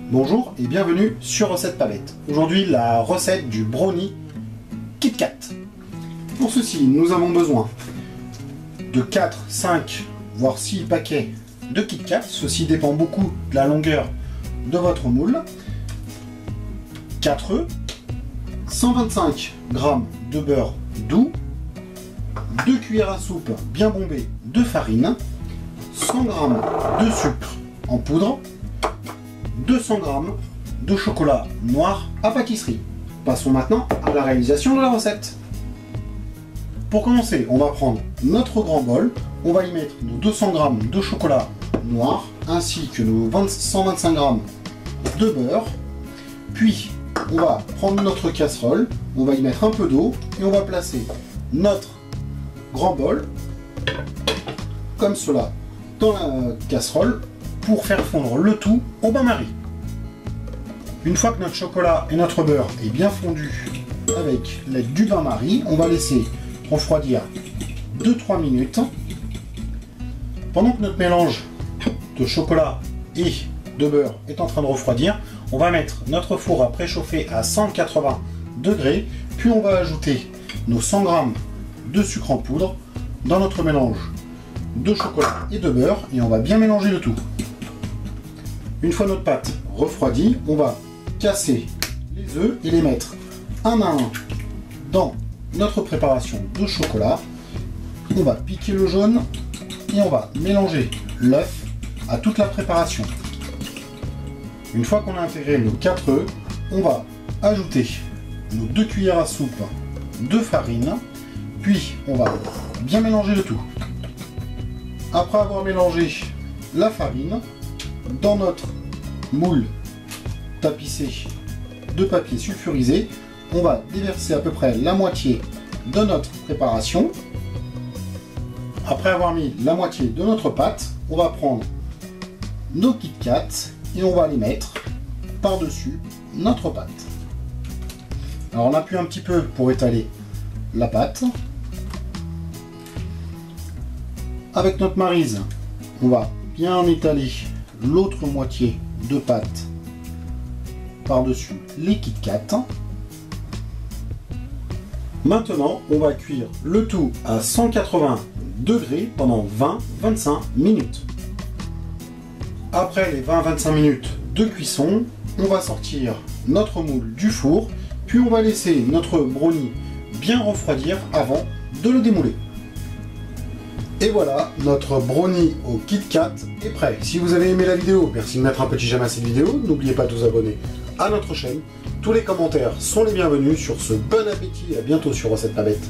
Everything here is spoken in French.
Bonjour et bienvenue sur Recette Pas Bête. Aujourd'hui, la recette du brownie Kit Kat. Pour ceci, nous avons besoin de 4, 5, voire 6 paquets de Kit Kat. Ceci dépend beaucoup de la longueur de votre moule. 4 œufs, 125 g de beurre doux, 2 cuillères à soupe bien bombées de farine, 100 g de sucre en poudre, 200 g de chocolat noir à pâtisserie. Passons maintenant à la réalisation de la recette. Pour commencer, on va prendre notre grand bol, on va y mettre nos 200 g de chocolat noir ainsi que nos 125 g de beurre. Puis on va prendre notre casserole, on va y mettre un peu d'eau et on va placer notre grand bol comme cela dans la casserole pour faire fondre le tout au bain-marie. Une fois que notre chocolat et notre beurre est bien fondu avec l'aide du bain-marie, on va laisser refroidir 2-3 minutes. Pendant que notre mélange de chocolat et de beurre est en train de refroidir, on va mettre notre four à préchauffer à 180 degrés, puis on va ajouter nos 100 g de sucre en poudre dans notre mélange de chocolat et de beurre et on va bien mélanger le tout. Une fois notre pâte refroidie, on va casser les œufs et les mettre un à un dans notre préparation de chocolat. On va piquer le jaune et on va mélanger l'œuf à toute la préparation. Une fois qu'on a intégré nos 4 œufs, on va ajouter nos 2 cuillères à soupe de farine, puis on va bien mélanger le tout. Après avoir mélangé la farine, dans notre moule tapissé de papier sulfurisé, on va déverser à peu près la moitié de notre préparation. Après avoir mis la moitié de notre pâte, on va prendre nos Kit Kat et on va les mettre par-dessus notre pâte. Alors on appuie un petit peu pour étaler la pâte. Avec notre maryse, on va bien étaler l'autre moitié de pâte par-dessus les Kit Kat. Maintenant, on va cuire le tout à 180 degrés pendant 20-25 minutes. Après les 20-25 minutes de cuisson, on va sortir notre moule du four, puis on va laisser notre brownie bien refroidir avant de le démouler. Et voilà, notre brownie au Kit Kat est prêt. Si vous avez aimé la vidéo, merci de mettre un petit j'aime à cette vidéo. N'oubliez pas de vous abonner à notre chaîne. Tous les commentaires sont les bienvenus. Sur ce, bon appétit et à bientôt sur Recette Pas Bête.